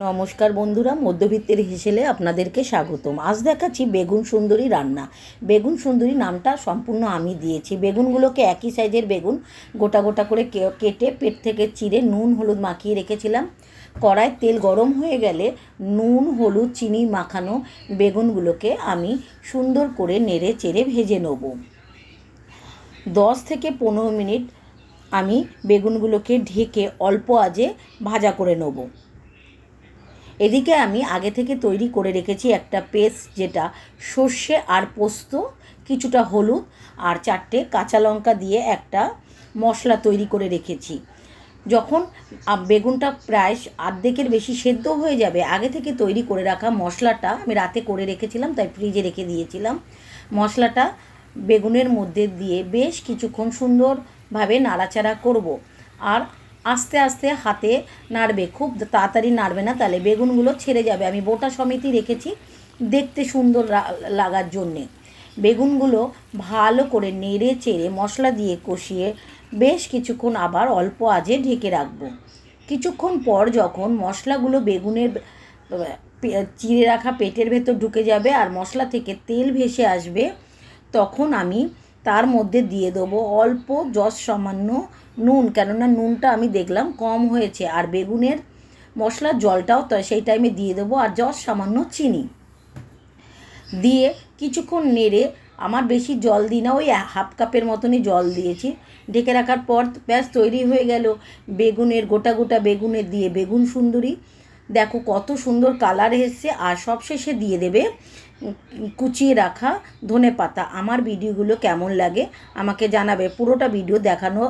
নমস্কার বন্ধুরা, মধ্যবিত্তের হেসেলে আপনাদেরকে স্বাগতম। আজ দেখাচ্ছি বেগুন সুন্দরী রান্না। বেগুন সুন্দরী নামটা সম্পূর্ণ আমি দিয়েছি। বেগুনগুলোকে একই সাইজের বেগুন গোটা গোটা করে কেটে পেট থেকে চিড়ে নুন হলুদ মাখিয়ে রেখেছিলাম। কড়ায় তেল গরম হয়ে গেলে নুন হলুদ চিনি মাখানো বেগুনগুলোকে আমি সুন্দর করে নেড়ে চেড়ে ভেজে নেব। 10 থেকে 15 মিনিট আমি বেগুনগুলোকে ঢেকে অল্প আঁচে ভাজা করে নেব। এদিকে আমি আগে থেকে তৈরি করে রেখেছি একটা পেস্ট, যেটা সর্ষে আর পোস্ত, কিছুটা হলুদ আর 4টে কাঁচা লঙ্কা দিয়ে একটা মশলা তৈরি করে রেখেছি। যখন বেগুনটা প্রায় অর্ধেকের বেশি সেদ্ধ হয়ে যাবে, আগে থেকে তৈরি করে রাখা মশলাটা আমি রাতে করে রেখেছিলাম, তাই ফ্রিজে রেখে দিয়েছিলাম। মশলাটা বেগুনের মধ্যে দিয়ে বেশ কিছুক্ষণ সুন্দরভাবে নাড়াচাড়া করব। আর আস্তে আস্তে হাতে নাড়বে, খুব তাড়াতাড়ি নাড়বে না, তাহলে বেগুনগুলো ছেড়ে যাবে। আমি বোটা সমেতই রেখেছি দেখতে সুন্দর লাগার জন্যে। বেগুনগুলো ভালো করে নেড়ে চেড়ে মশলা দিয়ে কষিয়ে বেশ কিছুক্ষণ আবার অল্প আঁচে ঢেকে রাখবো। কিছুক্ষণ পর যখন মশলাগুলো বেগুনের চিড়ে রাখা পেটের ভেতর ঢুকে যাবে আর মশলা থেকে তেল ভেসে আসবে, তখন আমি তার মধ্যে দিয়ে দেবো অল্প সামান্য নুন, কেননা নুনটা আমি দেখলাম কম হয়েছে, আর বেগুনের মশলার জলটাও তো সেই টাইমে দিয়ে দেবো, আর সামান্য চিনি দিয়ে কিছুক্ষণ নেড়ে, আমার বেশি জল দিই না, ওই হাফ কাপের মতনই জল দিয়েছি। ঢেকে রাখার পর ব্যাস তৈরি হয়ে গেল বেগুনের গোটা গোটা বেগুনের দিয়ে বেগুন সুন্দরী। দেখো কত সুন্দর কালার এসেছে। আর সবশেষে দিয়ে দেবে কুচিয়ে রাখা ধনেপাতা। আমার ভিডিওগুলো কেমন লাগে আমাকে জানাবে, পুরোটা ভিডিও দেখানো